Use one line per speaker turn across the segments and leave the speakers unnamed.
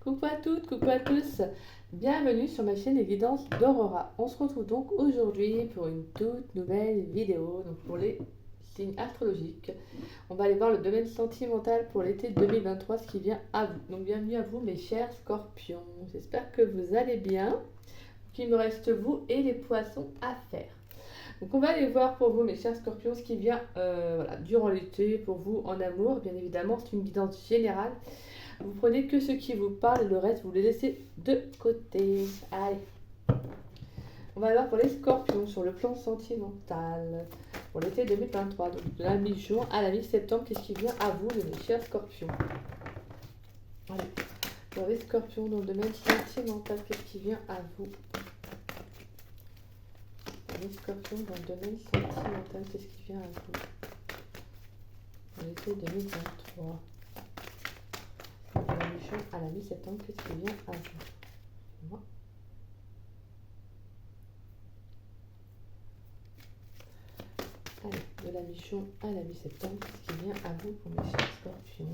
Coucou à toutes, coucou à tous, bienvenue sur ma chaîne Évidence d'Aurora. On se retrouve donc aujourd'hui pour une toute nouvelle vidéo, donc pour les signes astrologiques. On va aller voir le domaine sentimental pour l'été 2023, ce qui vient à vous. Donc bienvenue à vous mes chers scorpions, j'espère que vous allez bien. Il me reste vous et les poissons à faire. Donc on va aller voir pour vous mes chers scorpions ce qui vient durant l'été pour vous en amour. Bien évidemment c'est une guidance générale. Vous prenez que ce qui vous parle et le reste vous le laissez de côté. Allez. On va voir pour les scorpions sur le plan sentimental pour l'été 2023. Donc de la mi-juin à la mi-septembre, qu'est-ce qui vient à vous mes chers scorpions? Allez. Pour les scorpions dans le domaine sentimental, qu'est-ce qui vient à vous? Pour les scorpions dans le domaine sentimental, qu'est-ce qui vient à vous? Pour l'été 2023. À la mi-septembre, qu'est-ce qui vient à vous? Moi. Allez, de la mi-juin à la mi-septembre, qu'est-ce qui vient à vous pour mes chers scorpions?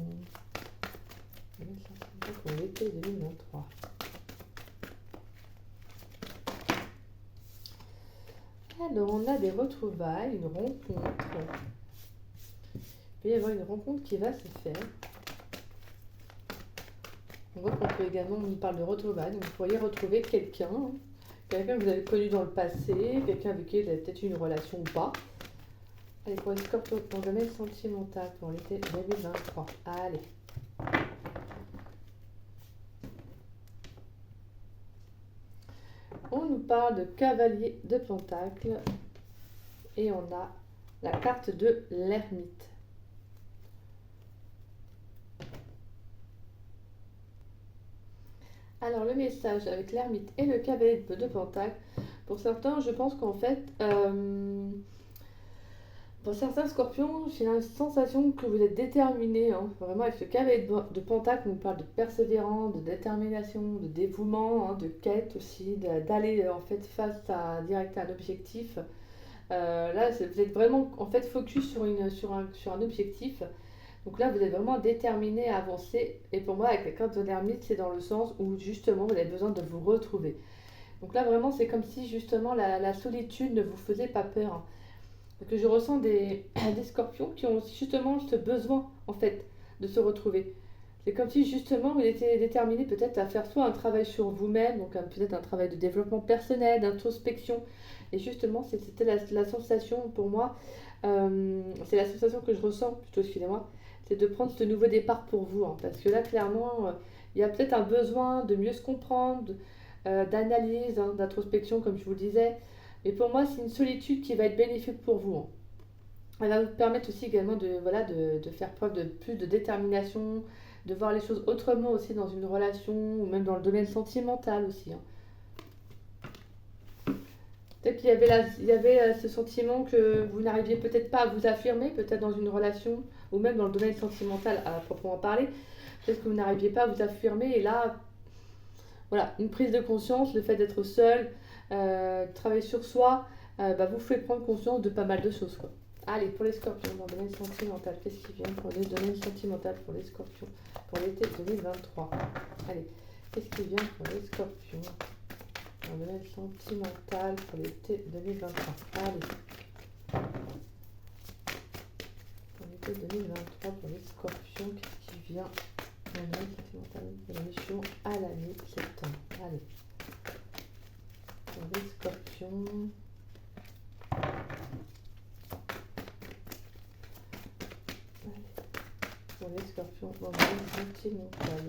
Pour l'été 2023. Alors, on a des retrouvailles, une rencontre. Il peut y avoir une rencontre qui va se faire. On voit qu'on peut également, on parle de retrouvailles, donc vous pourriez retrouver quelqu'un que vous avez connu dans le passé, quelqu'un avec qui vous avez peut-être eu une relation ou pas. Allez, pour les scorpions, dans le domaine sentimental pour l'été 2023. Allez. On nous parle de cavalier de pentacle et on a la carte de l'ermite. Alors le message avec l'ermite et le cavalier de pentacle, pour certains je pense qu'en fait, pour certains scorpions, j'ai la sensation que vous êtes déterminés, hein, vraiment avec ce cavalier de pentacle, on parle de persévérance, de détermination, de dévouement, hein, de quête aussi, d'aller en fait direct à un objectif. Là vous êtes vraiment en fait focus sur un objectif. Donc là, vous êtes vraiment déterminé à avancer. Et pour moi, avec la carte de l'ermite, c'est dans le sens où justement, vous avez besoin de vous retrouver. Donc là, vraiment, c'est comme si justement la solitude ne vous faisait pas peur, hein. Donc je ressens des scorpions qui ont justement ce besoin, en fait, de se retrouver. C'est comme si justement, vous étiez déterminé peut-être à faire soit un travail sur vous-même, donc peut-être un travail de développement personnel, d'introspection. Et justement, c'était la sensation pour moi, c'est la sensation que je ressens, plutôt, excusez-moi, c'est de prendre ce nouveau départ pour vous, hein, parce que là clairement il y a peut-être un besoin de mieux se comprendre, d'analyse, hein, d'introspection comme je vous le disais, mais pour moi c'est une solitude qui va être bénéfique pour vous, hein. Elle va vous permettre aussi également de faire preuve de plus de détermination, de voir les choses autrement aussi dans une relation ou même dans le domaine sentimental aussi, hein. Peut-être qu'il y avait ce sentiment que vous n'arriviez peut-être pas à vous affirmer, peut-être dans une relation, ou même dans le domaine sentimental à proprement parler. Peut-être que vous n'arriviez pas à vous affirmer, et là, voilà, une prise de conscience, le fait d'être seul, travailler sur soi, vous fait prendre conscience de pas mal de choses, quoi. Allez, pour les scorpions, dans le domaine sentimental, qu'est-ce qui vient pour le domaine sentimental pour les scorpions pour l'été 2023? Allez, qu'est-ce qui vient pour les scorpions dans le domaine sentimental pour l'été 2023? Allez. Pour l'été 2023 pour les scorpions, qu'est-ce qui vient dans le domaine sentimental pour la mission à la mi-septembre? Allez. Pour les scorpions. Allez. Pour les scorpions dans le domaine sentimental.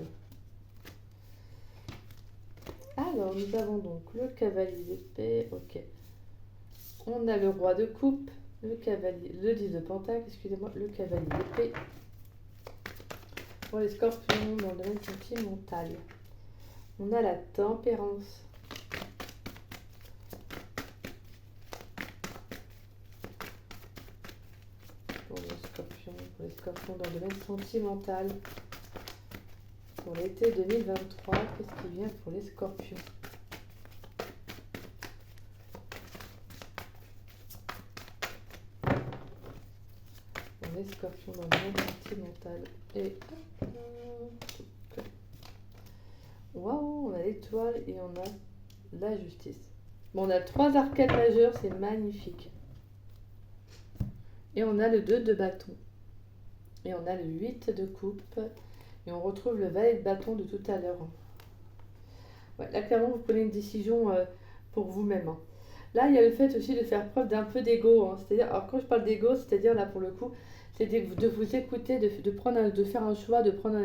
Alors, nous avons donc le cavalier d'épée, ok. On a le roi de coupe, le cavalier, le 10 de pentacle, excusez-moi, le cavalier d'épée. Pour les scorpions dans le domaine sentimental, on a la tempérance. Pour les scorpions dans le domaine sentimental. Pour l'été 2023, qu'est-ce qui vient pour les scorpions? Pour les scorpions dans le domaine sentimental. Et l'étoile et on a la justice. Bon, on a 3 arcades majeures, c'est magnifique. Et on a le 2 de bâton. Et on a le 8 de coupe. Et on retrouve le valet de bâton de tout à l'heure. Ouais, là, clairement, vous prenez une décision pour vous-même. Hein. Là, il y a le fait aussi de faire preuve d'un peu d'ego. Hein. C'est-à-dire, alors quand je parle d'ego, c'est-à-dire là pour le coup, c'est de vous écouter, de faire un choix, de prendre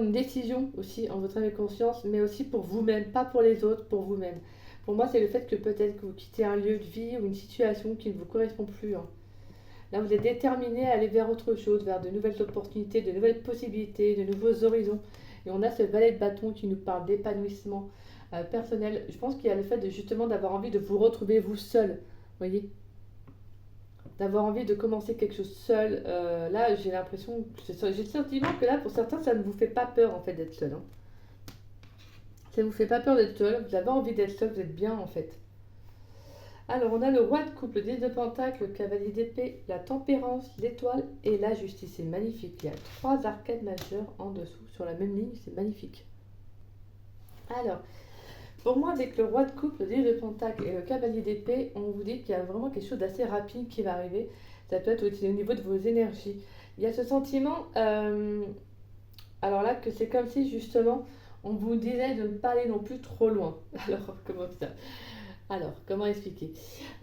une décision aussi en votre âme et conscience, mais aussi pour vous-même, pas pour les autres, pour vous-même. Pour moi, c'est le fait que peut-être que vous quittez un lieu de vie ou une situation qui ne vous correspond plus. Hein. Là, vous êtes déterminé à aller vers autre chose, vers de nouvelles opportunités, de nouvelles possibilités, de nouveaux horizons. Et on a ce valet de bâton qui nous parle d'épanouissement personnel. Je pense qu'il y a le fait de justement d'avoir envie de vous retrouver vous seul. Vous voyez, d'avoir envie de commencer quelque chose seul. Là, j'ai l'impression, j'ai le sentiment que là, pour certains, ça ne vous fait pas peur en fait d'être seul. Hein. Ça ne vous fait pas peur d'être seul. Vous avez envie d'être seul, vous êtes bien en fait. Alors, on a le roi de coupe, le 10 de pentacle, le cavalier d'épée, la tempérance, l'étoile et la justice. C'est magnifique. Il y a 3 arcades majeures en dessous, sur la même ligne. C'est magnifique. Alors, pour moi, avec le roi de coupe, le 10 de pentacle et le cavalier d'épée, on vous dit qu'il y a vraiment quelque chose d'assez rapide qui va arriver. Ça peut être aussi au niveau de vos énergies. Il y a ce sentiment, alors là, que c'est comme si justement, on vous disait de ne pas aller non plus trop loin. Comment expliquer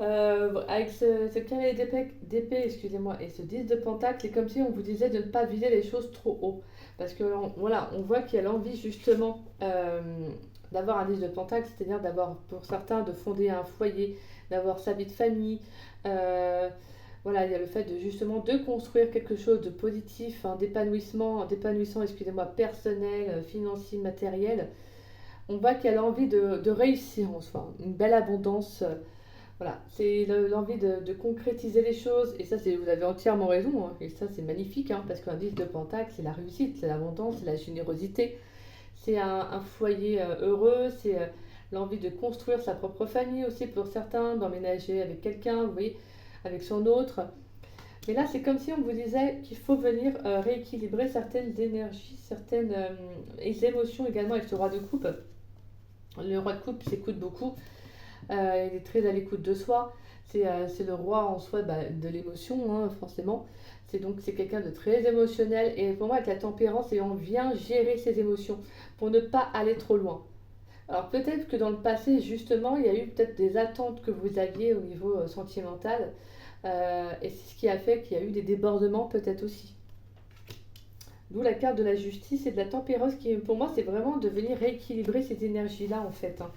avec ce cavalier d'épée, excusez-moi, et ce 10 de pentacle, c'est comme si on vous disait de ne pas viser les choses trop haut. Parce que voilà, on voit qu'il y a l'envie justement d'avoir un 10 de pentacle, c'est-à-dire d'avoir, pour certains, de fonder un foyer, d'avoir sa vie de famille. Voilà, il y a le fait de justement de construire quelque chose de positif, hein, d'épanouissant, excusez-moi, personnel, financier, matériel. On voit qu'elle a envie de réussir en soi, une belle abondance. Voilà, c'est l'envie de concrétiser les choses. Et ça, vous avez entièrement raison. Hein, et ça, c'est magnifique, hein, parce qu'un 10 de pentacle, c'est la réussite, c'est l'abondance, c'est la générosité. C'est un foyer heureux, c'est l'envie de construire sa propre famille aussi pour certains, d'emménager avec quelqu'un, vous voyez, avec son autre. Mais là, c'est comme si on vous disait qu'il faut venir rééquilibrer certaines énergies, certaines émotions également avec ce roi de coupe. Le roi de coupe s'écoute beaucoup, il est très à l'écoute de soi, c'est le roi en soi de l'émotion, hein, forcément. C'est quelqu'un de très émotionnel et pour moi avec la tempérance, on vient gérer ses émotions pour ne pas aller trop loin. Alors peut-être que dans le passé justement il y a eu peut-être des attentes que vous aviez au niveau sentimental et c'est ce qui a fait qu'il y a eu des débordements peut-être aussi. D'où la carte de la justice et de la tempérance qui, pour moi, c'est vraiment de venir rééquilibrer ces énergies-là, en fait. Hein.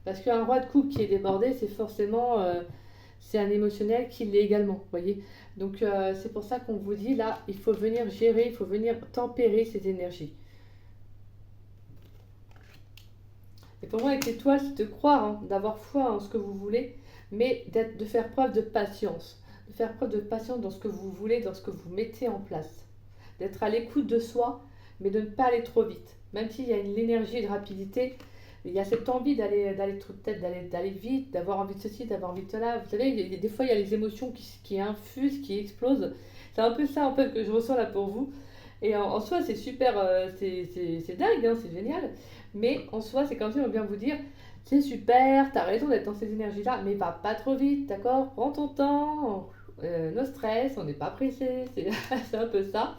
Parce qu'un roi de coupe qui est débordé, c'est forcément... c'est un émotionnel qui l'est également, vous voyez. Donc, c'est pour ça qu'on vous dit, là, il faut venir gérer, il faut venir tempérer ces énergies. Et pour moi, avec l'étoile, c'est de croire, hein, d'avoir foi en ce que vous voulez, mais de faire preuve de patience. De faire preuve de patience dans ce que vous voulez, dans ce que vous mettez en place. D'être à l'écoute de soi, mais de ne pas aller trop vite. Même s'il y a l'énergie et de rapidité, il y a cette envie d'aller vite, d'avoir envie de ceci, d'avoir envie de cela. Vous savez, des fois, il y a les émotions qui infusent, qui explosent. C'est un peu ça, en fait, que je ressens là pour vous. Et en soi, c'est super, c'est dingue, hein, c'est génial. Mais en soi, c'est comme si on vient vous dire, c'est super, t'as raison d'être dans ces énergies-là, mais va pas trop vite, d'accord? Prends ton temps, no stress, on n'est pas pressé, c'est un peu ça.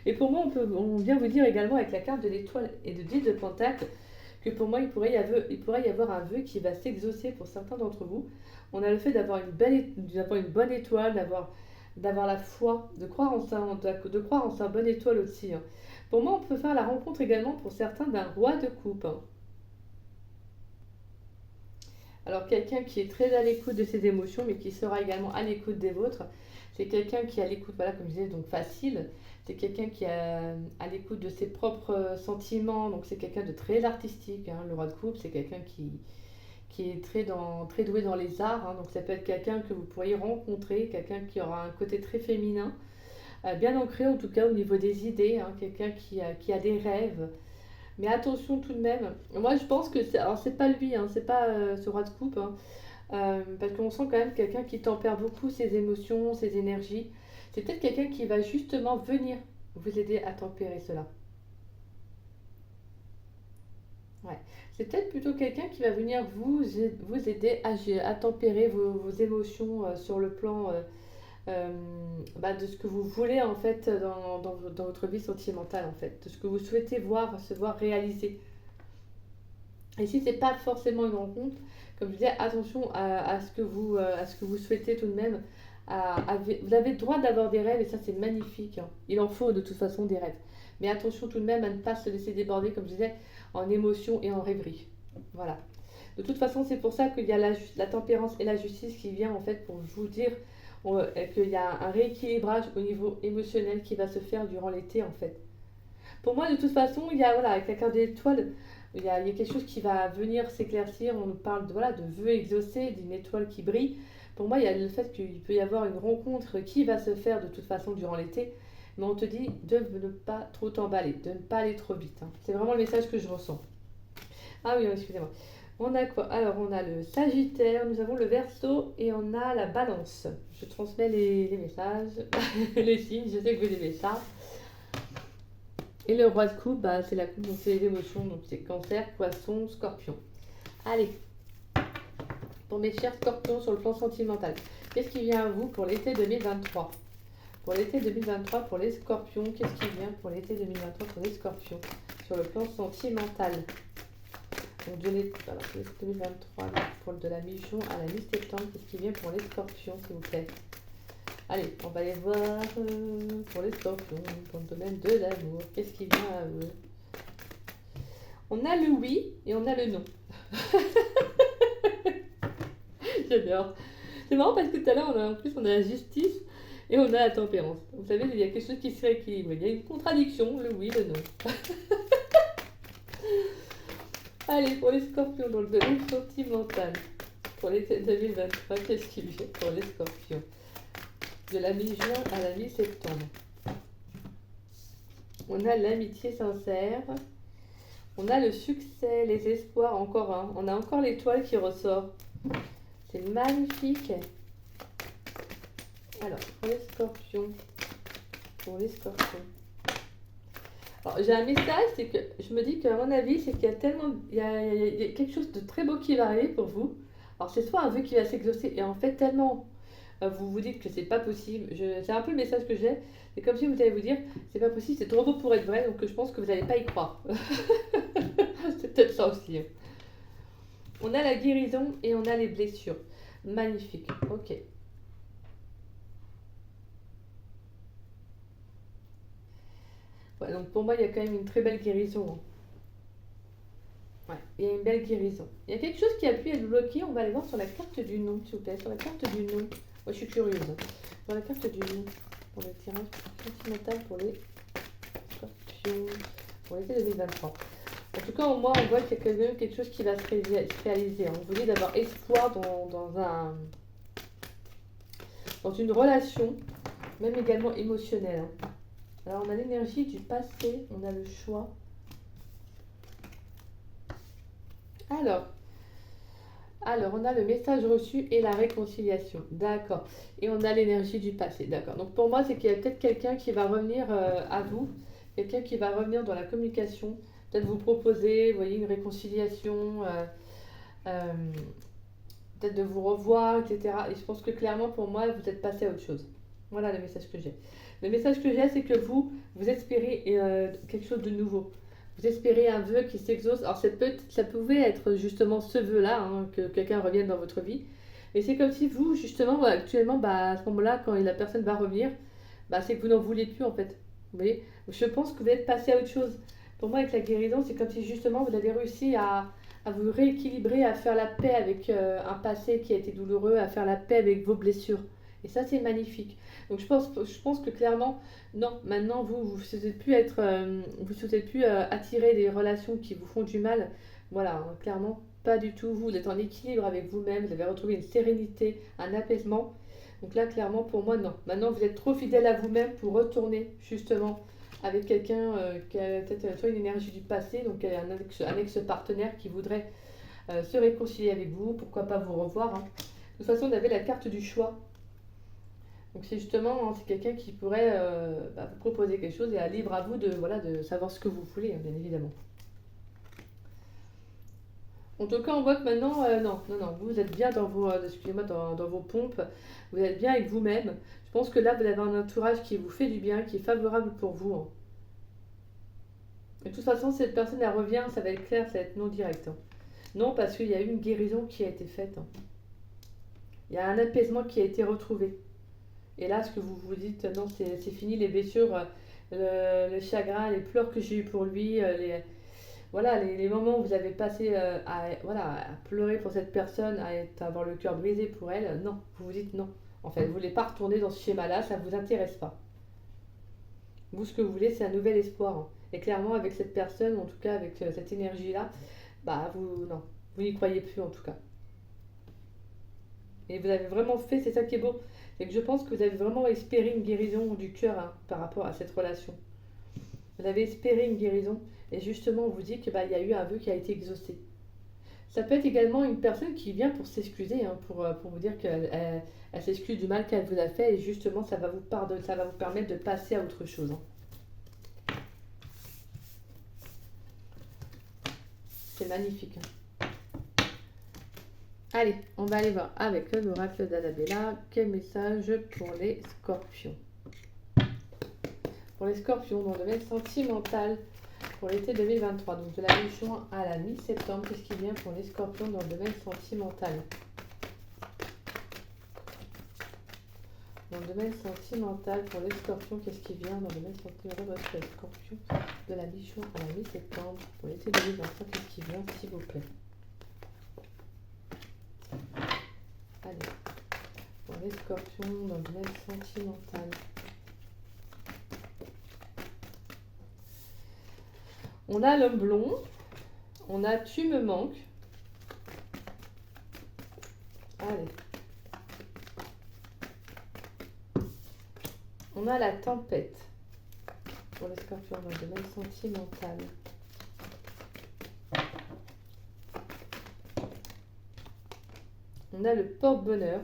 Et pour moi, on vient vous dire également avec la carte de l'étoile et de 10 de pentacle que pour moi, il pourrait y avoir un vœu qui va s'exaucer pour certains d'entre vous. On a le fait d'avoir une bonne étoile, d'avoir la foi, de croire en sa bonne étoile aussi. Hein. Pour moi, on peut faire la rencontre également pour certains d'un roi de coupe. Hein. Alors quelqu'un qui est très à l'écoute de ses émotions, mais qui sera également à l'écoute des vôtres, c'est quelqu'un qui est à l'écoute, voilà, comme je disais, donc facile. C'est quelqu'un qui est à l'écoute de ses propres sentiments, donc c'est quelqu'un de très artistique. Hein. Le roi de coupe, c'est quelqu'un qui est très doué dans les arts. Hein. Donc ça peut être quelqu'un que vous pourriez rencontrer, quelqu'un qui aura un côté très féminin, bien ancré en tout cas au niveau des idées, hein. Quelqu'un qui a des rêves. Mais attention tout de même, moi je pense que alors c'est pas lui, hein, c'est pas ce roi de coupe, hein, parce qu'on sent quand même quelqu'un qui tempère beaucoup ses émotions, ses énergies. C'est peut-être quelqu'un qui va justement venir vous aider à tempérer cela. Ouais. C'est peut-être plutôt quelqu'un qui va venir vous aider à tempérer vos émotions sur le plan de ce que vous voulez en fait dans votre vie sentimentale en fait, de ce que vous souhaitez se voir réaliser. Et si c'est pas forcément une rencontre, comme je disais, attention à ce que vous souhaitez tout de même. Vous avez le droit d'avoir des rêves et ça c'est magnifique, hein. Il en faut de toute façon des rêves. Mais attention tout de même à ne pas se laisser déborder, comme je disais, en émotion et en rêverie. Voilà. De toute façon, c'est pour ça qu'il y a la tempérance et la justice qui vient en fait pour vous dire qu'il y a un rééquilibrage au niveau émotionnel qui va se faire durant l'été en fait. Pour moi, de toute façon, il y a, voilà, avec la carte des étoiles, il y a quelque chose qui va venir s'éclaircir. On nous parle de vœux exaucés, d'une étoile qui brille. Pour moi, il y a le fait qu'il peut y avoir une rencontre qui va se faire de toute façon durant l'été. Mais on te dit de ne pas trop t'emballer, de ne pas aller trop vite, hein. C'est vraiment le message que je ressens. Ah oui, excusez-moi. On a quoi? Alors, on a le Sagittaire, nous avons le Verseau et on a la Balance. Je transmets les messages, les signes, je sais que vous aimez ça. Et le Roi de coupe, c'est la coupe, donc c'est les émotions, donc c'est Cancer, Poisson, Scorpion. Allez, pour mes chers Scorpions sur le plan sentimental, qu'est-ce qui vient à vous pour l'été 2023? Pour l'été 2023, pour les Scorpions, qu'est-ce qui vient pour l'été 2023 pour les Scorpions sur le plan sentimental? Donc de l'été 2023, pour de la mi-juin à la mi-septembre, qu'est-ce qui vient pour les Scorpions, s'il vous plaît? Allez, on va aller voir pour les Scorpions, dans le domaine de l'amour. Qu'est-ce qui vient à eux? On a le oui et on a le non. J'adore. C'est marrant parce que tout à l'heure, en plus, on a la justice et on a la tempérance. Vous savez, il y a quelque chose qui se rééquilibre. Il y a une contradiction, le oui, le non. Allez, pour les Scorpions, dans le domaine sentimental, pour l'été 2023, qu'est-ce qui vient pour les Scorpions? De la mi-juin à la mi-septembre. On a l'amitié sincère. On a le succès, les espoirs, encore un. On a encore l'étoile qui ressort. C'est magnifique. Alors, pour les Scorpions. Pour les Scorpions. Alors, j'ai un message, c'est que je me dis qu'à mon avis, c'est qu'il y a tellement. Il y a quelque chose de très beau qui va arriver pour vous. Alors, c'est soit un vœu qui va s'exaucer, et en fait, tellement vous vous dites que c'est pas possible. C'est un peu le message que j'ai. C'est comme si vous allez vous dire, c'est pas possible, c'est trop beau pour être vrai, donc je pense que vous n'allez pas y croire. C'est peut-être ça aussi, hein. On a la guérison et on a les blessures. Magnifique. Ok. Ouais, donc pour moi, il y a quand même une très belle guérison, hein. Ouais, il y a une belle guérison. Il y a quelque chose qui a pu être bloqué. On va aller voir sur la carte du nom, s'il vous plaît. Sur la carte du nom. Moi, je suis curieuse, hein. Sur la carte du nom. Pour le tirage sentimental pour les Scorpions. Pour l'été 2023. En tout cas, moi, on voit qu'il y a quand même quelque chose qui va se réaliser, hein. Vous voulez d'avoir espoir dans une relation, même également émotionnelle, hein. Alors, on a l'énergie du passé, on a le choix. Alors, on a le message reçu et la réconciliation. D'accord. Et on a l'énergie du passé. D'accord. Donc, pour moi, c'est qu'il y a peut-être quelqu'un qui va revenir à vous, quelqu'un qui va revenir dans la communication, peut-être vous proposer, vous voyez, une réconciliation, euh, peut-être de vous revoir, etc. Et je pense que clairement, pour moi, vous êtes passé à autre chose. Voilà le message que j'ai. Le message que j'ai, c'est que vous espérez quelque chose de nouveau. Vous espérez un vœu qui s'exauce. Alors, ça pouvait être justement ce vœu-là, hein, que quelqu'un revienne dans votre vie. Mais c'est comme si vous, justement, actuellement, à ce moment-là, quand la personne va revenir, c'est que vous n'en vouliez plus, en fait. Vous voyez? Je pense que vous êtes passé à autre chose. Pour moi, avec la guérison, c'est comme si justement vous avez réussi à vous rééquilibrer, à faire la paix avec un passé qui a été douloureux, à faire la paix avec vos blessures. Et ça, c'est magnifique. Donc je pense que clairement, non, maintenant vous ne souhaitez plus attirer des relations qui vous font du mal. Voilà, hein, clairement, pas du tout. Vous êtes en équilibre avec vous-même, vous avez retrouvé une sérénité, un apaisement. Donc là, clairement, pour moi, non. Maintenant, vous êtes trop fidèle à vous-même pour retourner justement avec quelqu'un qui a peut-être soit une énergie du passé, donc un ex-partenaire qui voudrait se réconcilier avec vous, pourquoi pas vous revoir, hein. De toute façon, on avait la carte du choix. Donc c'est justement, hein, c'est quelqu'un qui pourrait vous proposer quelque chose et à libre à vous de savoir ce que vous voulez, hein, bien évidemment. En tout cas, on voit que maintenant, non, non, non, vous êtes bien dans vos, excusez-moi, dans vos pompes, vous êtes bien avec vous-même. Je pense que là, vous avez un entourage qui vous fait du bien, qui est favorable pour vous, hein. Et de toute façon, si cette personne, elle revient, ça va être clair, ça va être non direct, hein. Non, parce qu'il y a eu une guérison qui a été faite, hein. Il y a un apaisement qui a été retrouvé. Et là, ce que vous vous dites, non, c'est fini, les blessures, le chagrin, les pleurs que j'ai eu pour lui, voilà, les moments où vous avez passé voilà, à pleurer pour cette personne, avoir le cœur brisé pour elle, non, vous vous dites non. En fait, vous ne voulez pas retourner dans ce schéma-là, ça ne vous intéresse pas. Vous, ce que vous voulez, c'est un nouvel espoir, hein. Et clairement, avec cette personne, en tout cas avec cette énergie-là, bah vous, non, vous n'y croyez plus en tout cas. Et vous avez vraiment fait, c'est ça qui est beau, c'est que je pense que vous avez vraiment espéré une guérison du cœur, hein, par rapport à cette relation. Vous avez espéré une guérison et justement on vous dit que bah, il y a eu un vœu qui a été exaucé. Ça peut être également une personne qui vient pour s'excuser, hein, pour vous dire qu'elle s'excuse du mal qu'elle vous a fait et justement ça va vous pardonner, ça va vous permettre de passer à autre chose, hein. C'est magnifique, hein. Allez, on va aller voir avec l'oracle d'Annabella quel message pour les scorpions. Pour les scorpions dans le domaine sentimental pour l'été 2023, donc de la mi-juin à la mi-septembre, qu'est-ce qui vient pour les scorpions dans le domaine sentimental? Dans le domaine sentimental pour les scorpions, qu'est-ce qui vient dans le domaine sentimental pour les scorpions de la mi-juin à la mi-septembre pour l'été 2023, qu'est-ce qui vient s'il vous plaît? Allez, pour les scorpions dans le domaine sentimental. On a l'homme blond, on a tu me manques. Allez. On a la tempête pour les scorpions dans le domaine sentimental. On a le porte-bonheur.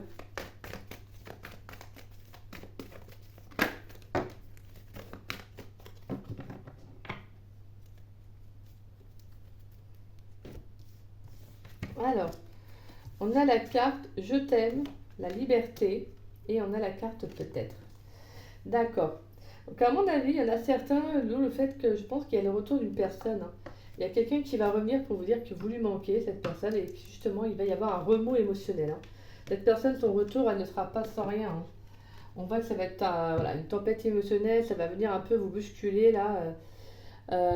Alors, on a la carte je t'aime, la liberté, et on a la carte peut-être. D'accord. Donc à mon avis, il y en a certains, d'où le fait que je pense qu'il y a le retour d'une personne, hein. Il y a quelqu'un qui va revenir pour vous dire que vous lui manquez, cette personne, et que justement, il va y avoir un remous émotionnel, hein. Cette personne, son retour, elle ne sera pas sans rien, hein. On voit que ça va être voilà, une tempête émotionnelle, ça va venir un peu vous bousculer, là.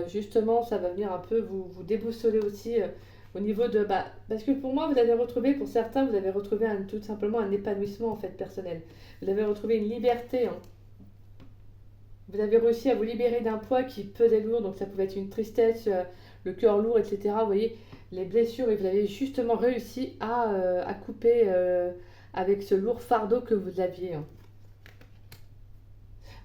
Justement, ça va venir un peu vous déboussoler aussi, au niveau de... Bah, parce que pour moi, vous avez retrouvé, pour certains, vous avez retrouvé tout simplement un épanouissement, en fait, personnel. Vous avez retrouvé une liberté, hein. Vous avez réussi à vous libérer d'un poids qui pesait lourd, donc ça pouvait être une tristesse, le cœur lourd, etc. Vous voyez, les blessures, et vous avez justement réussi à couper avec ce lourd fardeau que vous aviez, hein.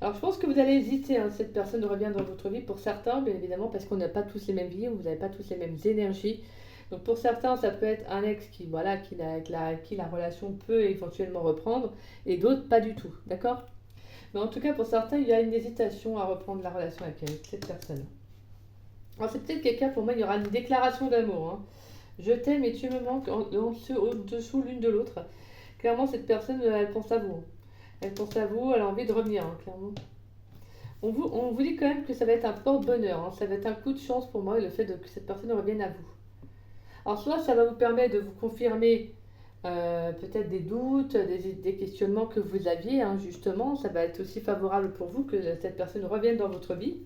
Alors je pense que vous allez hésiter, hein, cette personne revient dans votre vie pour certains, bien évidemment, parce qu'on n'a pas tous les mêmes vies, vous n'avez pas tous les mêmes énergies. Donc pour certains, ça peut être un ex qui, voilà, avec qui la relation peut éventuellement reprendre, et d'autres pas du tout, d'accord? Mais en tout cas, pour certains, il y a une hésitation à reprendre la relation avec cette personne. Alors c'est peut-être quelqu'un, pour moi, il y aura une déclaration d'amour, hein. Je t'aime et tu me manques au-dessous l'une de l'autre. Clairement, cette personne, elle pense à vous, hein. Elle pense à vous, elle a envie de revenir, hein, clairement. On vous dit quand même que ça va être un porte-bonheur, hein. Ça va être un coup de chance pour moi, le fait que cette personne revienne à vous. Alors soit ça va vous permettre de vous confirmer peut-être des doutes, des questionnements que vous aviez, hein, justement. Ça va être aussi favorable pour vous que cette personne revienne dans votre vie.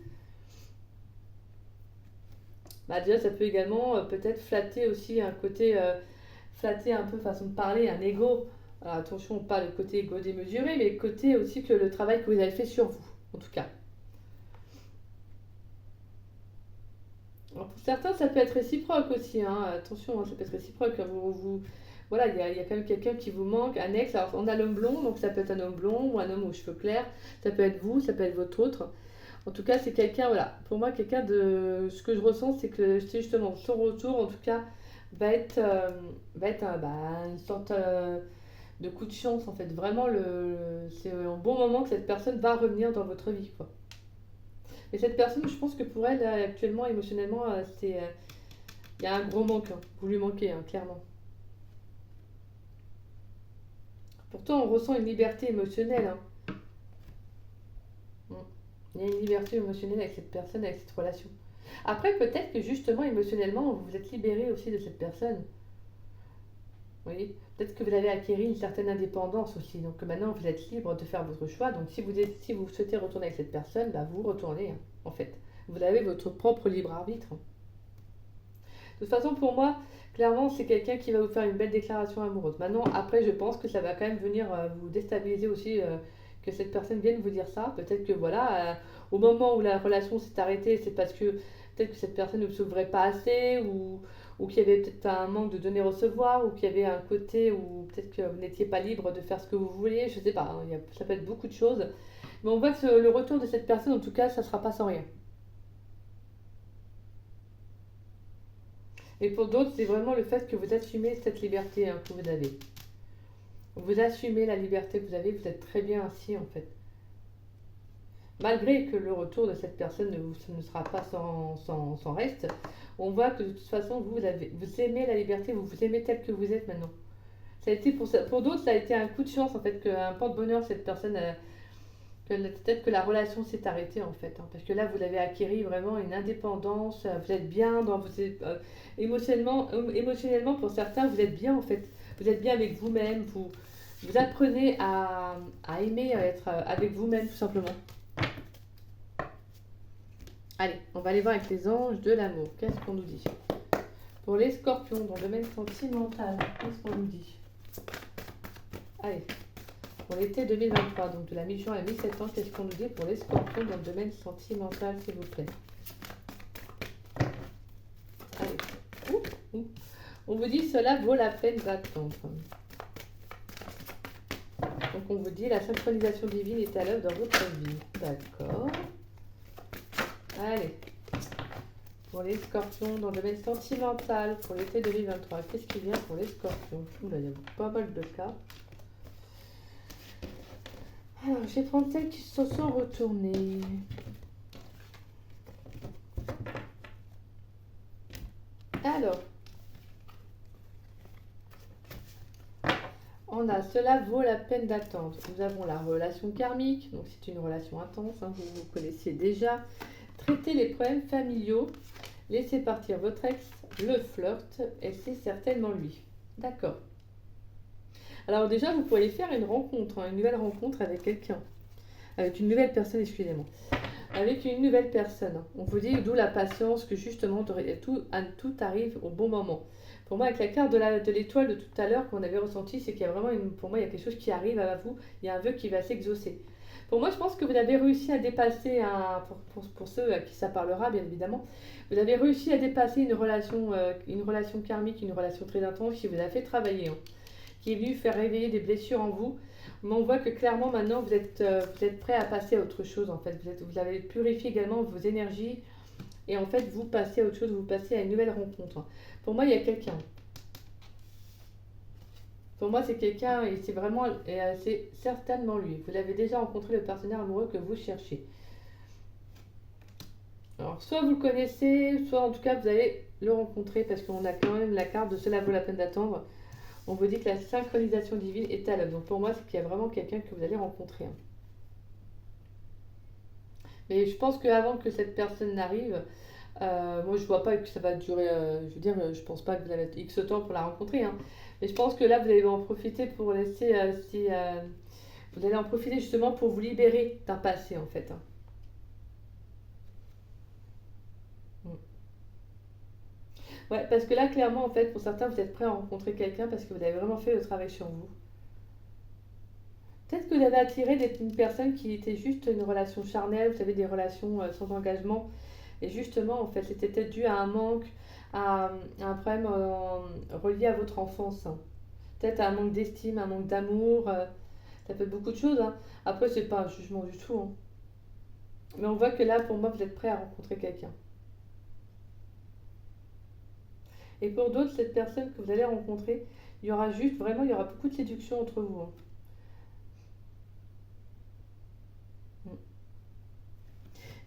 Bah, déjà, ça peut également peut-être flatter aussi un côté, flatter un peu façon de parler, un ego. Alors, attention, pas le côté ego démesuré, mais le côté aussi que le travail que vous avez fait sur vous, en tout cas. Alors, pour certains, ça peut être réciproque aussi, hein. Attention, hein, ça peut être réciproque. Voilà, il y a quand même quelqu'un qui vous manque, un ex. Alors, on a l'homme blond, donc ça peut être un homme blond ou un homme aux cheveux clairs. Ça peut être vous, ça peut être votre autre. En tout cas, c'est quelqu'un, voilà. Pour moi, quelqu'un de. Ce que je ressens, c'est que c'est justement son retour, en tout cas, va être une sorte de coup de chance, en fait. Vraiment, c'est un bon moment que cette personne va revenir dans votre vie, quoi. Et cette personne, je pense que pour elle, actuellement, émotionnellement, Il y a un gros manque, hein. Vous lui manquez, hein, clairement. Pourtant, on ressent une liberté émotionnelle, hein. Mm. Il y a une liberté émotionnelle avec cette personne, avec cette relation. Après, peut-être que justement, émotionnellement, vous vous êtes libéré aussi de cette personne. Vous voyez, peut-être que vous avez acquis une certaine indépendance aussi. Donc maintenant, vous êtes libre de faire votre choix. Donc si vous souhaitez retourner avec cette personne, bah, vous retournez, hein, en fait. Vous avez votre propre libre arbitre. De toute façon, pour moi, clairement, c'est quelqu'un qui va vous faire une belle déclaration amoureuse. Maintenant, après, je pense que ça va quand même venir vous déstabiliser aussi, que cette personne vienne vous dire ça. Peut-être que voilà, au moment où la relation s'est arrêtée, c'est parce que peut-être que cette personne ne s'ouvrait pas assez, ou qu'il y avait peut-être un manque de donner-recevoir, ou qu'il y avait un côté où peut-être que vous n'étiez pas libre de faire ce que vous vouliez. Je sais pas, hein, ça peut être beaucoup de choses. Mais on voit que le retour de cette personne, en tout cas, ça ne sera pas sans rien. Et pour d'autres, c'est vraiment le fait que vous assumez cette liberté, hein, que vous avez. Vous assumez la liberté que vous avez, vous êtes très bien ainsi en fait. Malgré que le retour de cette personne ne sera pas sans reste, on voit que de toute façon, vous aimez la liberté, vous vous aimez tel que vous êtes maintenant. Ça a été pour d'autres, ça a été un coup de chance en fait, qu'un porte-bonheur, cette personne, peut-être que la relation s'est arrêtée en fait, hein, parce que là, vous avez acquis vraiment une indépendance, vous êtes bien émotionnellement pour certains, vous êtes bien en fait. Vous êtes bien avec vous-même, vous apprenez à aimer être avec vous-même tout simplement. Allez, on va aller voir avec les anges de l'amour. Qu'est-ce qu'on nous dit? Pour les scorpions, dans le domaine sentimental, qu'est-ce qu'on nous dit? Allez, pour l'été 2023, donc de la mi-juin à mi-septembre, qu'est-ce qu'on nous dit pour les scorpions dans le domaine sentimental, s'il vous plaît? Allez. Ouh, ouh. On vous dit cela vaut la peine d'attendre. Donc on vous dit la synchronisation divine est à l'œuvre dans votre vie. D'accord. Allez. Pour les scorpions dans le domaine sentimental, pour l'été 2023, qu'est-ce qui vient pour les scorpions? Oula, il y a pas mal de cas. Alors, je vais prendre celles qui se sont retournées. Alors, on a cela vaut la peine d'attendre. Nous avons la relation karmique, donc c'est une relation intense, hein, vous connaissiez déjà. Traitez les problèmes familiaux, laissez partir votre ex, le flirt, et c'est certainement lui. D'accord. Alors déjà, vous pourriez faire une rencontre, hein, une nouvelle rencontre avec quelqu'un. Avec une nouvelle personne, excusez-moi. Avec une nouvelle personne. On vous dit d'où la patience, que justement tout arrive au bon moment. Pour moi, avec la carte de l'étoile de tout à l'heure qu'on avait ressenti, c'est qu'il y a vraiment, pour moi, il y a quelque chose qui arrive à vous. Il y a un vœu qui va s'exaucer. Pour moi, je pense que vous avez réussi à dépasser, pour ceux à qui ça parlera, bien évidemment, vous avez réussi à dépasser une relation karmique, une relation très intense qui vous a fait travailler, hein, qui est venue faire réveiller des blessures en vous. Mais on voit que clairement maintenant vous êtes prêt à passer à autre chose en fait. Vous avez purifié également vos énergies et en fait vous passez à autre chose, vous passez à une nouvelle rencontre. Pour moi il y a quelqu'un. Pour moi c'est quelqu'un et c'est certainement lui. Vous l'avez déjà rencontré, le partenaire amoureux que vous cherchez. Alors soit vous le connaissez, soit en tout cas vous allez le rencontrer parce qu'on a quand même la carte de cela vaut la peine d'attendre. On vous dit que la synchronisation divine est à l'œuvre. Donc pour moi, c'est qu'il y a vraiment quelqu'un que vous allez rencontrer, hein. Mais je pense qu'avant que cette personne n'arrive, moi je vois pas que ça va durer, je veux dire, je pense pas que vous allez mettre X temps pour la rencontrer, hein. Mais je pense que là, vous allez en profiter pour laisser, vous allez en profiter justement pour vous libérer d'un passé en fait, hein. Mm. Ouais, parce que là, clairement, en fait, pour certains, vous êtes prêts à rencontrer quelqu'un parce que vous avez vraiment fait le travail sur vous. Peut-être que vous avez attiré une personne qui était juste une relation charnelle, vous savez, des relations sans engagement. Et justement, en fait, c'était peut-être dû à un manque, à un problème relié à votre enfance, hein. Peut-être à un manque d'estime, un manque d'amour. Ça peut être beaucoup de choses, hein. Après, c'est pas un jugement du tout, hein. Mais on voit que là, pour moi, vous êtes prêt à rencontrer quelqu'un. Et pour d'autres, cette personne que vous allez rencontrer, il y aura juste, vraiment, il y aura beaucoup de séduction entre vous, hein.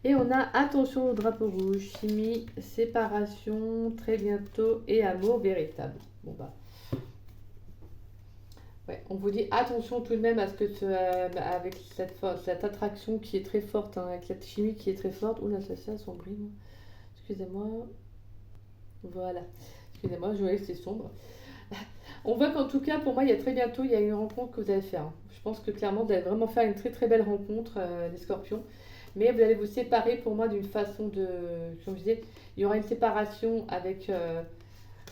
Et on a attention au drapeau rouge, chimie, séparation, très bientôt et amour véritable. Bon bah, ouais, on vous dit attention tout de même à ce que avec cette attraction qui est très forte, hein, avec cette chimie qui est très forte. Oula, ça sombrit. Excusez-moi. Voilà. Excusez-moi, je voyais que c'est sombre. On voit qu'en tout cas, pour moi, il y a très bientôt, il y a une rencontre que vous allez faire. Je pense que clairement, vous allez vraiment faire une très très belle rencontre des scorpions. Mais vous allez vous séparer pour moi d'une façon de... Comme je disais, il y aura une séparation avec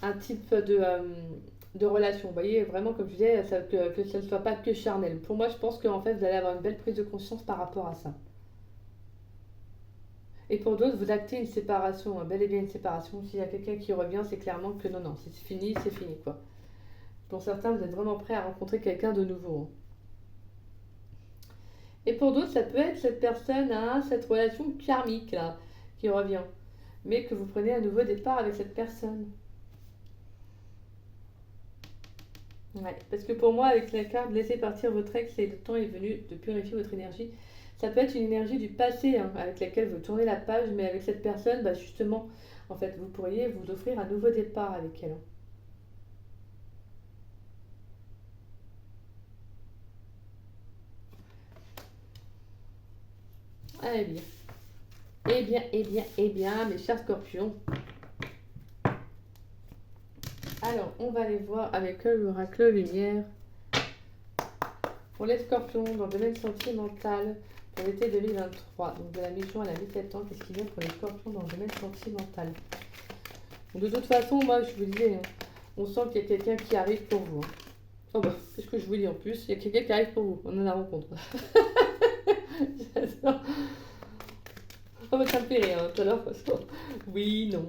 un type de relation. Vous voyez, vraiment, comme je disais, que ça ne soit pas que charnel. Pour moi, je pense qu'en fait, vous allez avoir une belle prise de conscience par rapport à ça. Et pour d'autres, vous actez une séparation, bel et bien une séparation. S'il y a quelqu'un qui revient, c'est clairement que non, c'est fini, quoi. Pour certains, vous êtes vraiment prêts à rencontrer quelqu'un de nouveau. Et pour d'autres, ça peut être cette personne, hein, cette relation karmique là, qui revient. Mais que vous prenez un nouveau départ avec cette personne. Ouais, parce que pour moi, avec la carte laissez partir votre ex et le temps est venu de purifier votre énergie. Ça peut être une énergie du passé hein, avec laquelle vous tournez la page, mais avec cette personne, bah, justement, en fait, vous pourriez vous offrir un nouveau départ avec elle. Eh bien, mes chers scorpions. Alors, on va aller voir avec l'oracle lumière. Pour les scorpions, dans le domaine sentimental, pour l'été 2023, donc de la mi-juin à la mi-septembre, qu'est-ce qu'il y a pour les scorpions dans le domaine sentimental? Donc, de toute façon, moi, je vous disais, hein, on sent qu'il y a quelqu'un qui arrive pour vous. Hein. Oh bah, qu'est-ce que je vous dis en plus? Il y a quelqu'un qui arrive pour vous, on en a rencontre. J'adore. Oh bah, ça me fait rire, hein, tout à l'heure, parce que... Oui, non...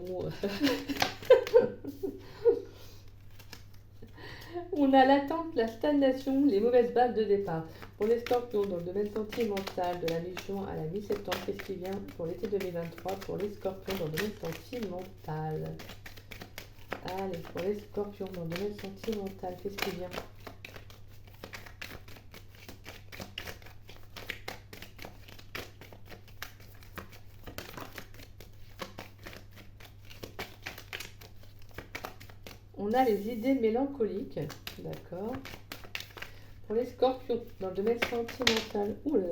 On a l'attente, la stagnation, les mauvaises bases de départ. Pour les scorpions, dans le domaine sentimental, de la mi-juin à la mi-septembre, qu'est-ce qui vient pour l'été 2023 pour les scorpions dans le domaine sentimental? Allez, pour les scorpions dans le domaine sentimental, qu'est-ce qui vient? On a les idées mélancoliques, d'accord. Pour les scorpions, dans le domaine sentimental, ouh là,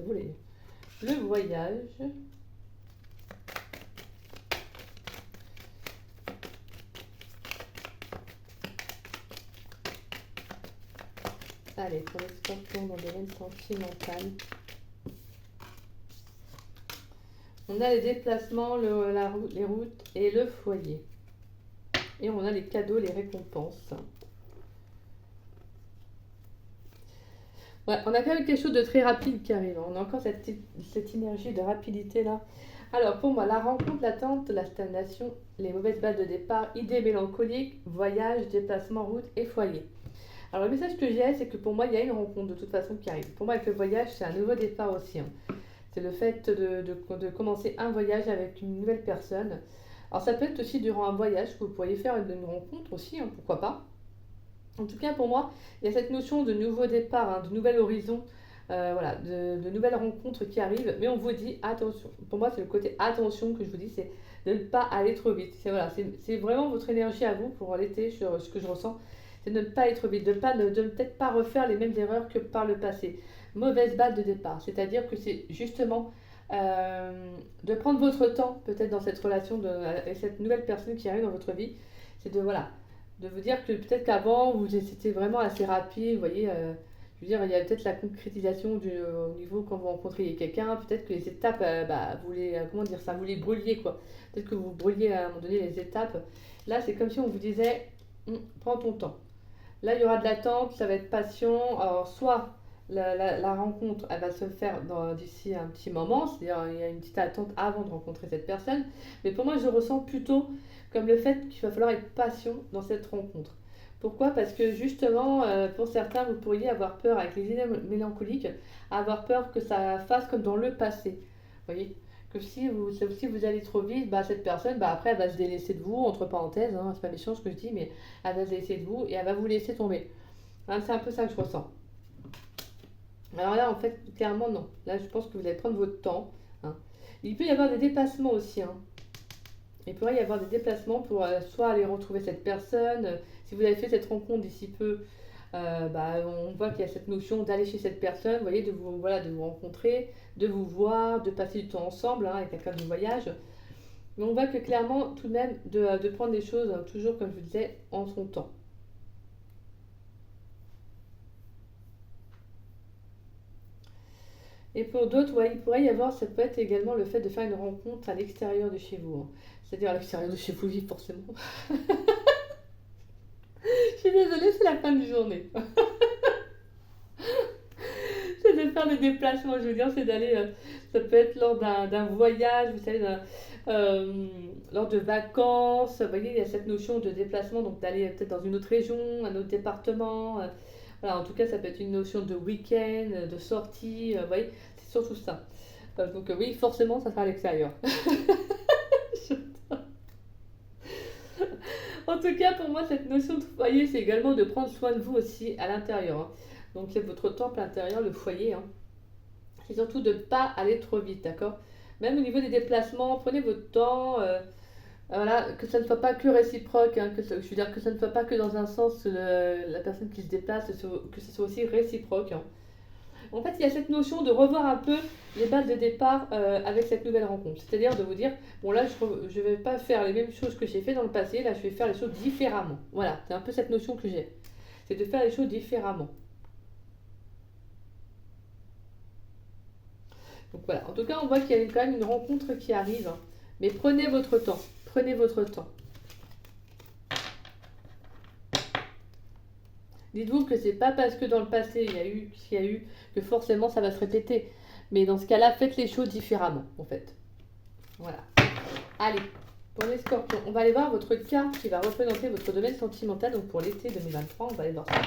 le voyage. Allez, pour les scorpions, dans le domaine sentimental. On a les déplacements, les routes et le foyer. Et on a les cadeaux, les récompenses. Ouais, on a quand même quelque chose de très rapide qui arrive. On a encore cette énergie de rapidité là. Alors pour moi, la rencontre, l'attente, la stagnation, les mauvaises bases de départ, idées mélancoliques, voyage, déplacement, route et foyer. Alors le message que j'ai, c'est que pour moi, il y a une rencontre de toute façon qui arrive. Pour moi, avec le voyage, c'est un nouveau départ aussi. Hein. C'est le fait de commencer un voyage avec une nouvelle personne. Alors ça peut être aussi durant un voyage que vous pourriez faire une rencontre aussi, hein, pourquoi pas. En tout cas pour moi, il y a cette notion de nouveau départ, hein, de nouvel horizon, voilà, de nouvelles rencontres qui arrivent. Mais on vous dit attention. Pour moi c'est le côté attention que je vous dis, c'est de ne pas aller trop vite. C'est vraiment votre énergie à vous pour l'été, sur ce que je ressens. C'est de ne pas aller trop vite, de ne peut-être pas refaire les mêmes erreurs que par le passé. Mauvaise base de départ, c'est-à-dire que c'est justement de prendre votre temps peut-être dans cette relation avec cette nouvelle personne qui arrive dans votre vie, c'est de vous dire que peut-être qu'avant c'était vraiment assez rapide, vous voyez, je veux dire il y a peut-être la concrétisation au niveau quand vous rencontriez quelqu'un, peut-être que les étapes, vous les brûliez quoi, peut-être que vous brûliez à un moment donné les étapes, là c'est comme si on vous disait, prends ton temps, là il y aura de l'attente, ça va être patient, alors soit la rencontre, elle va se faire d'ici un petit moment, c'est-à-dire il y a une petite attente avant de rencontrer cette personne. Mais pour moi, je ressens plutôt comme le fait qu'il va falloir être patient dans cette rencontre. Pourquoi? Parce que justement, pour certains, vous pourriez avoir peur, avec les idées mélancoliques, avoir peur que ça fasse comme dans le passé. Vous voyez? Que si vous allez trop vite, bah, cette personne, bah, après, elle va se délaisser de vous, entre parenthèses, hein, c'est pas méchant ce que je dis, mais elle va se délaisser de vous et elle va vous laisser tomber. Hein, c'est un peu ça que je ressens. Alors là, en fait, clairement, non. Là, je pense que vous allez prendre votre temps. Hein. Il peut y avoir des déplacements aussi, hein. Il pourrait y avoir des déplacements pour soit aller retrouver cette personne. Si vous avez fait cette rencontre d'ici peu, bah, on voit qu'il y a cette notion d'aller chez cette personne, vous voyez, voilà, de vous rencontrer, de vous voir, de passer du temps ensemble hein, avec la carte du voyage. Mais on voit que clairement, tout de même, de prendre les choses, toujours comme je vous disais, en son temps. Et pour d'autres, ouais, il pourrait y avoir, ça peut être également le fait de faire une rencontre à l'extérieur de chez vous, hein. C'est-à-dire à l'extérieur de chez vous, oui, forcément. Je suis désolée, c'est la fin de journée. C'est de faire des déplacements, je veux dire, c'est d'aller, ça peut être lors d'un voyage, vous savez, lors de vacances, vous voyez, il y a cette notion de déplacement, donc d'aller peut-être dans une autre région, un autre département, voilà, en tout cas, ça peut être une notion de week-end, de sortie, vous voyez, c'est surtout ça. Donc oui, forcément, ça sera à l'extérieur. En tout cas, pour moi, cette notion de foyer, c'est également de prendre soin de vous aussi à l'intérieur, hein. Donc c'est votre temple intérieur, le foyer, hein. C'est surtout de ne pas aller trop vite, d'accord? Même au niveau des déplacements, prenez votre temps, voilà, que ça ne soit pas que réciproque, hein, je veux dire que ça ne soit pas que dans un sens la personne qui se déplace, que ce soit aussi réciproque, hein. En fait, il y a cette notion de revoir un peu les bases de départ avec cette nouvelle rencontre. C'est-à-dire de vous dire, bon là, je ne vais pas faire les mêmes choses que j'ai fait dans le passé, là, je vais faire les choses différemment. Voilà, c'est un peu cette notion que j'ai. C'est de faire les choses différemment. Donc voilà, en tout cas, on voit qu'il y a quand même une rencontre qui arrive, hein. Mais prenez votre temps, prenez votre temps. Dites-vous que c'est pas parce que dans le passé il y a eu ce qu'il y a eu que forcément ça va se répéter. Mais dans ce cas-là, faites les choses différemment, en fait. Voilà. Allez, pour les scorpions, on va aller voir votre carte qui va représenter votre domaine sentimental, donc pour l'été 2023, on va aller voir ça.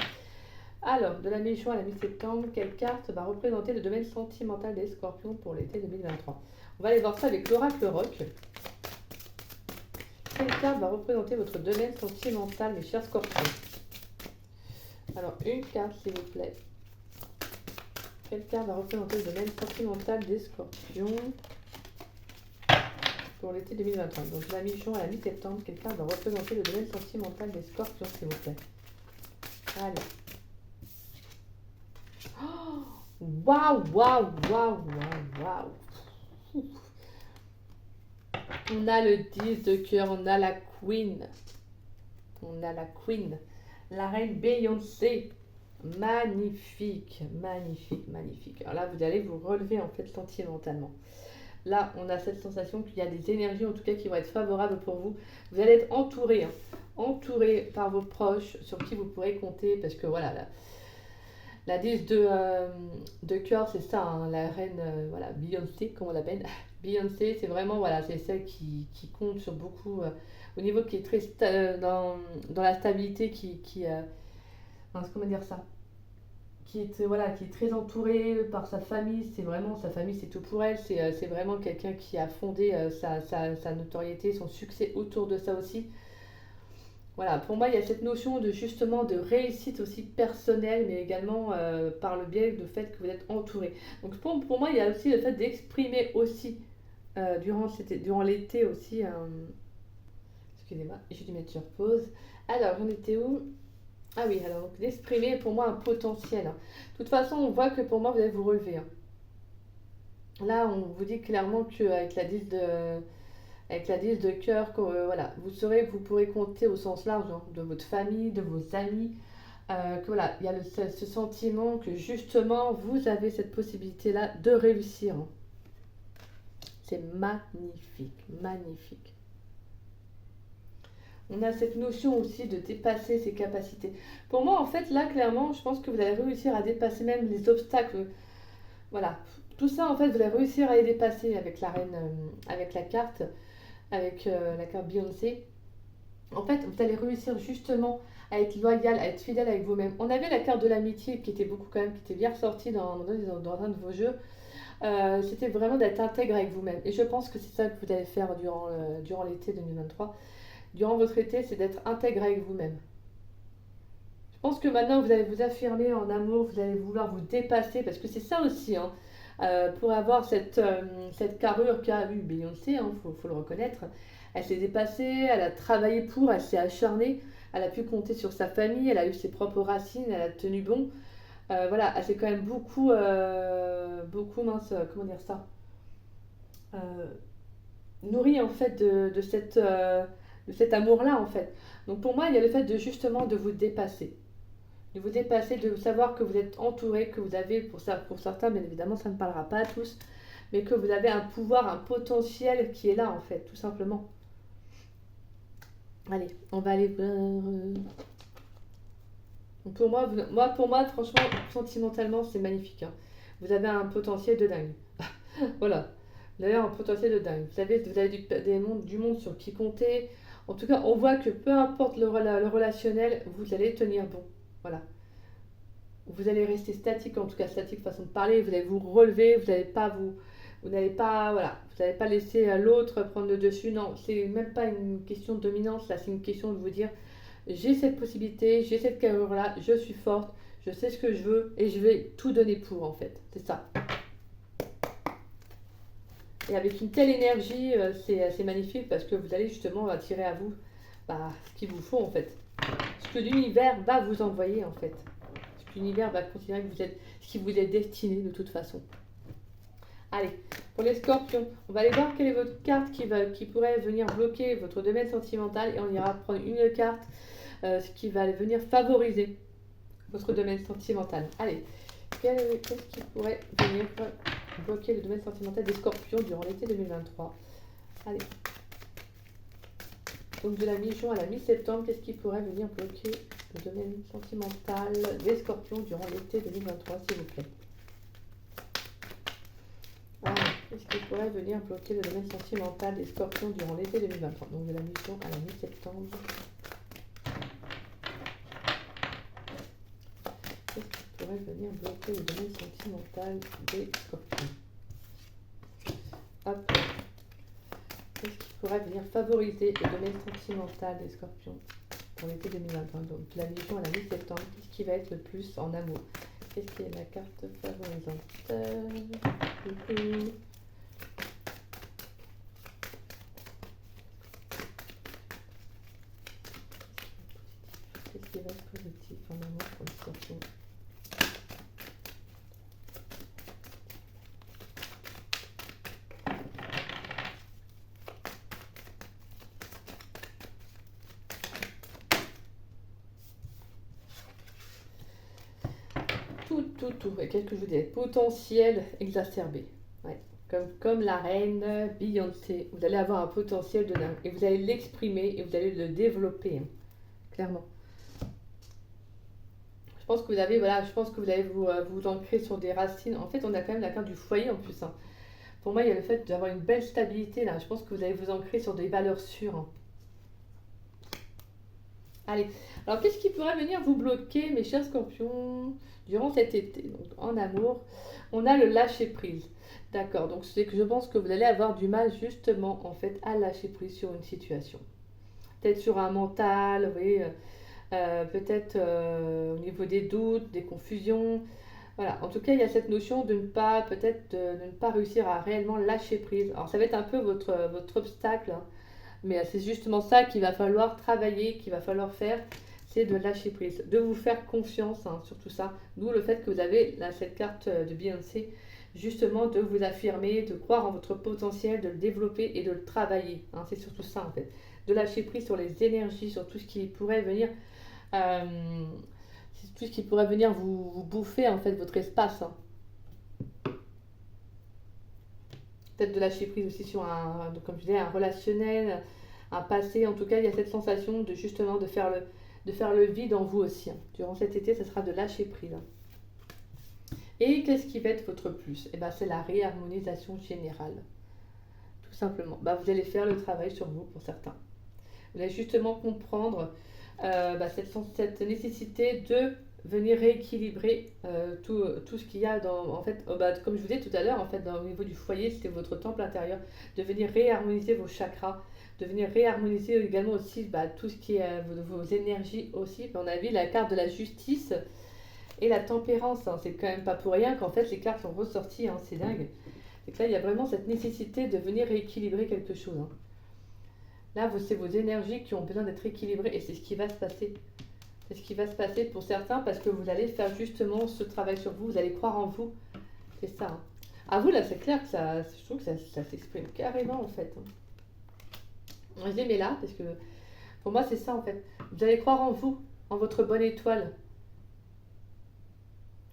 Alors, de la mi-juin à la mi-septembre, quelle carte va représenter le domaine sentimental des scorpions pour l'été 2023? On va aller voir ça avec l'oracle rock. Quelle carte va représenter votre domaine sentimental, mes chers scorpions? Alors, une carte, s'il vous plaît. Quelle carte va représenter le domaine sentimental des scorpions pour l'été 2023? Donc, de la mi-juin à la mi-septembre, quelle carte va représenter le domaine sentimental des scorpions, s'il vous plaît? Allez. Waouh, waouh, waouh, waouh, waouh. On a le 10 de cœur, on a la queen. On a la queen. La reine Beyoncé. Magnifique, magnifique, magnifique. Alors là, vous allez vous relever en fait sentimentalement. Là, on a cette sensation qu'il y a des énergies en tout cas qui vont être favorables pour vous. Vous allez être entouré, hein, entouré par vos proches sur qui vous pourrez compter parce que voilà, la 10 de cœur, c'est ça, hein, la reine voilà, Beyoncé, comme on l'appelle. Beyoncé, c'est vraiment, voilà, c'est celle qui compte sur beaucoup, au niveau qui est très dans la stabilité, comment dire ça? Voilà, qui est très entourée par sa famille. C'est vraiment, sa famille, c'est tout pour elle. C'est vraiment quelqu'un qui a fondé sa notoriété, son succès autour de ça aussi. Voilà, pour moi, il y a cette notion de justement de réussite aussi personnelle, mais également par le biais du fait que vous êtes entouré. Donc pour moi, il y a aussi le fait d'exprimer aussi durant l'été aussi. Excusez-moi, j'ai dû mettre sur pause. Alors, j'en étais où? Ah oui, alors d'exprimer pour moi un potentiel, hein. De toute façon, on voit que pour moi, vous allez vous relever, hein. Là, on vous dit clairement qu'avec la 10 de cœur, voilà, vous pourrez compter au sens large hein, de votre famille, de vos amis, que voilà, il y a ce sentiment que justement vous avez cette possibilité-là de réussir, hein. C'est magnifique, magnifique. On a cette notion aussi de dépasser ses capacités. Pour moi, en fait, là, clairement, je pense que vous allez réussir à dépasser même les obstacles. Voilà, tout ça, en fait, vous allez réussir à les dépasser avec la reine, avec la carte. Avec la carte Beyoncé, en fait, vous allez réussir justement à être loyal, à être fidèle avec vous-même. On avait la carte de l'amitié qui était beaucoup quand même, qui était bien ressortie dans un de vos jeux. C'était vraiment d'être intègre avec vous-même. Et je pense que c'est ça que vous allez faire durant l'été 2023. Durant votre été, c'est d'être intègre avec vous-même. Je pense que maintenant, vous allez vous affirmer en amour, vous allez vouloir vous dépasser, parce que c'est ça aussi, hein. pour avoir cette carrure qu'a eu Beyoncé, hein, faut le reconnaître. Elle s'est dépassée, elle a travaillé pour, elle s'est acharnée, elle a pu compter sur sa famille, elle a eu ses propres racines, elle a tenu bon. Voilà, elle s'est quand même beaucoup mince, comment dire ça, euh, nourrie en fait de cet amour-là en fait. Donc pour moi, il y a le fait de justement de vous dépasser, de savoir que vous êtes entouré, que vous avez, pour certains, bien évidemment, ça ne parlera pas à tous, mais que vous avez un pouvoir, un potentiel qui est là, en fait, tout simplement. Allez, on va aller voir. Pour moi, franchement, sentimentalement, c'est magnifique, hein. Vous avez un potentiel de dingue. Voilà. Vous avez un potentiel de dingue. Vous avez du monde sur qui compter. En tout cas, on voit que peu importe le relationnel, vous allez tenir bon. Voilà. Vous allez rester statique, en tout cas statique façon de parler, vous allez vous relever, vous n'allez pas, voilà, vous n'allez pas laisser l'autre prendre le dessus. Non, c'est même pas une question de dominance, là, c'est une question de vous dire, j'ai cette possibilité, j'ai cette carrure-là, je suis forte, je sais ce que je veux et je vais tout donner pour, en fait. C'est ça. Et avec une telle énergie, c'est magnifique parce que vous allez justement attirer à vous ce qu'il vous faut, en fait. Ce que l'univers va vous envoyer, en fait. L'univers va considérer que vous êtes ce qui vous est destiné de toute façon. Allez, pour les scorpions, on va aller voir quelle est votre carte qui pourrait venir bloquer votre domaine sentimental et on ira prendre une carte ce qui va venir favoriser votre domaine sentimental. Allez, qu'est-ce qui pourrait venir bloquer le domaine sentimental des scorpions durant l'été 2023? Allez. Donc de la mi-juin à la mi-septembre, qu'est-ce qui pourrait venir bloquer le domaine sentimental des scorpions durant l'été 2023, s'il vous plaît? Qu'est-ce qui pourrait venir bloquer le domaine sentimental des scorpions durant l'été 2023? Donc de la mi-juin à la mi-septembre. Qu'est-ce qui pourrait venir bloquer le domaine sentimental des scorpions? Hop. Qu'est-ce qui pourrait venir favoriser le domaine sentimental des scorpions pour l'été 2021? Donc de la mi-juin à la mi-septembre, qu'est-ce qui va être le plus en amour? Qu'est-ce qui est la carte favorisante? Qu'est-ce qui va être positif en amour pour les scorpions? Tout. Et qu'est-ce que je vous dis? Potentiel exacerbé. Ouais. Comme la reine Beyoncé. Vous allez avoir un potentiel de dingue. Et vous allez l'exprimer et vous allez le développer. Hein. Clairement. Je pense que vous allez vous ancrer sur des racines. En fait, on a quand même la carte du foyer en plus. Hein. Pour moi, il y a le fait d'avoir une belle stabilité là. Je pense que vous allez vous ancrer sur des valeurs sûres. Hein. Allez, alors qu'est-ce qui pourrait venir vous bloquer, mes chers scorpions, durant cet été? Donc en amour, on a le lâcher prise. D'accord, donc c'est que je pense que vous allez avoir du mal justement en fait à lâcher prise sur une situation. Peut-être sur un mental, oui, peut-être au niveau des doutes, des confusions. Voilà, en tout cas, il y a cette notion de ne pas, peut-être de ne pas réussir à réellement lâcher prise. Alors ça va être un peu votre obstacle, hein. Mais c'est justement ça qu'il va falloir travailler, qu'il va falloir faire, c'est de lâcher prise, de vous faire confiance, hein, sur tout ça. D'où le fait que vous avez là, cette carte de Beyoncé, justement de vous affirmer, de croire en votre potentiel, de le développer et de le travailler. Hein, c'est surtout ça en fait. De lâcher prise sur les énergies, sur tout ce qui pourrait venir, euh, tout ce qui pourrait venir vous bouffer en fait votre espace. Hein. Peut-être de lâcher prise aussi sur comme je disais, un relationnel, un passé. En tout cas, il y a cette sensation de justement de faire le vide en vous aussi. Hein. Durant cet été, ce sera de lâcher prise. Hein. Et qu'est-ce qui va être votre plus? Eh ben, c'est la réharmonisation générale. Tout simplement. Vous allez faire le travail sur vous pour certains. Vous allez justement comprendre cette nécessité de venir rééquilibrer tout ce qu'il y a en fait, comme je vous disais tout à l'heure, en fait, au niveau du foyer, c'était votre temple intérieur, de venir réharmoniser vos chakras, de venir réharmoniser également aussi tout ce qui est vos énergies aussi. On a vu la carte de la justice Et la tempérance, hein, c'est quand même pas pour rien qu'en fait les cartes sont ressorties, hein, c'est dingue. C'est que là, il y a vraiment cette nécessité de venir rééquilibrer quelque chose, hein. Là, c'est vos énergies qui ont besoin d'être équilibrées et c'est ce qui va se passer. C'est ce qui va se passer pour certains parce que vous allez faire justement ce travail sur vous, vous allez croire en vous. C'est ça, hein. À vous, là, c'est clair que ça, je trouve que ça s'exprime carrément en fait, hein. Je dis, mais là, parce que pour moi, c'est ça en fait. Vous allez croire en vous, en votre bonne étoile.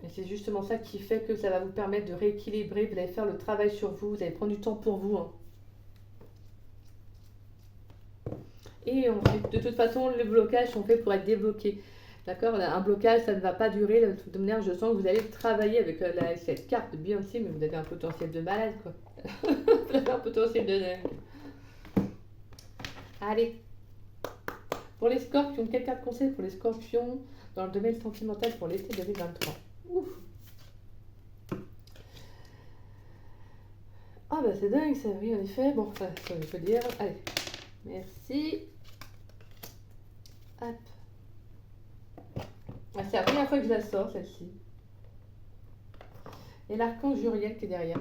Et c'est justement ça qui fait que ça va vous permettre de rééquilibrer. Vous allez faire le travail sur vous, vous allez prendre du temps pour vous, hein. Et de toute façon, les blocages sont faits pour être débloqués. D'accord? Un blocage, ça ne va pas durer. De toute manière, je sens que vous allez travailler avec cette carte de Beyoncé, mais vous avez un potentiel de malade, quoi. Vous avez un potentiel de dingue. Allez. Pour les scorpions, quel carte conseil pour les scorpions dans le domaine sentimental pour l'été 2023? Ouf. Ah bah c'est dingue ça, oui en effet. Bon, enfin, ça je peux dire. Allez, merci. Hop. Ah, c'est la première fois que je la sors celle-ci. Et l'archange Uriel qui est derrière.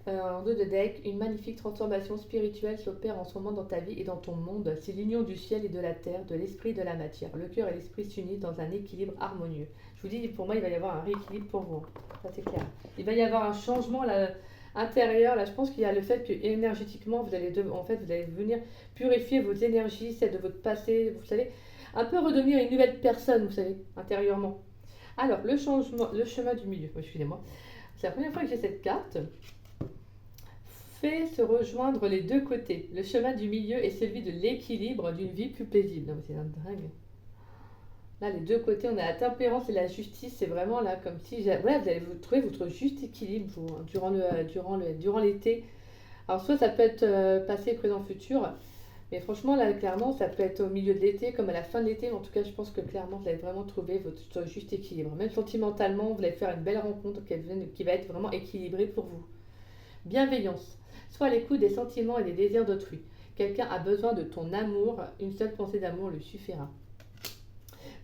En dos de deck, une magnifique transformation spirituelle s'opère en ce moment dans ta vie et dans ton monde. C'est l'union du ciel et de la terre, de l'esprit et de la matière. Le cœur et l'esprit s'unissent dans un équilibre harmonieux. Je vous dis, pour moi, il va y avoir un rééquilibre pour vous. Ça, c'est clair. Il va y avoir un changement là, intérieur. Là, je pense qu'il y a le fait que énergétiquement, vous allez venir purifier vos énergies, celles de votre passé. Vous savez, un peu redevenir une nouvelle personne, vous savez, intérieurement. Alors, le chemin du milieu. Excusez-moi. C'est la première fois que j'ai cette carte. Fait se rejoindre les deux côtés. Le chemin du milieu est celui de l'équilibre d'une vie plus paisible. Non, mais c'est dingue. Là, les deux côtés, on a la tempérance et la justice. C'est vraiment là comme si... Ouais, vous allez vous trouver votre juste équilibre vous, hein, durant l'été. Alors, soit ça peut être passé, présent, futur. Mais franchement, là, clairement, ça peut être au milieu de l'été, comme à la fin de l'été. En tout cas, je pense que clairement, vous allez vraiment trouver votre juste équilibre. Même sentimentalement, vous allez faire une belle rencontre qui va être vraiment équilibrée pour vous. Bienveillance. Sois à l'écoute des sentiments et des désirs d'autrui. Quelqu'un a besoin de ton amour. Une seule pensée d'amour lui suffira.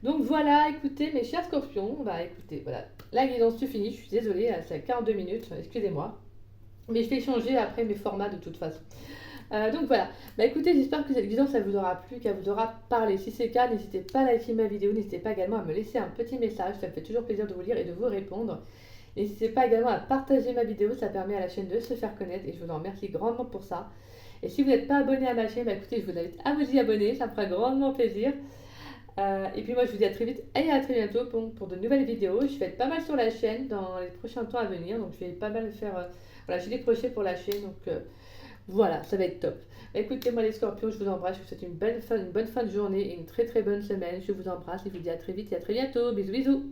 Donc voilà, écoutez, mes chers scorpions. Bah écoutez, voilà. La guidance se finit. Je suis désolée, c'est 42 minutes. Excusez-moi. Mais je vais changer après mes formats de toute façon. Donc voilà, bah écoutez, j'espère que cette guidance ça vous aura plu, qu'elle vous aura parlé. Si c'est le cas, n'hésitez pas à liker ma vidéo, n'hésitez pas également à me laisser un petit message, ça me fait toujours plaisir de vous lire et de vous répondre. N'hésitez pas également à partager ma vidéo, ça permet à la chaîne de se faire connaître et je vous en remercie grandement pour ça. Et si vous n'êtes pas abonné à ma chaîne, bah écoutez, je vous invite à vous y abonner, ça me fera grandement plaisir. Et puis moi je vous dis à très vite et à très bientôt pour de nouvelles vidéos. Je vais être pas mal sur la chaîne dans les prochains temps à venir, donc je vais pas mal faire... voilà, j'ai des projets pour la chaîne, donc... voilà, ça va être top. Écoutez, moi les scorpions, je vous embrasse. Je vous souhaite une bonne fin de journée et une très très bonne semaine. Je vous embrasse et je vous dis à très vite et à très bientôt. Bisous bisous.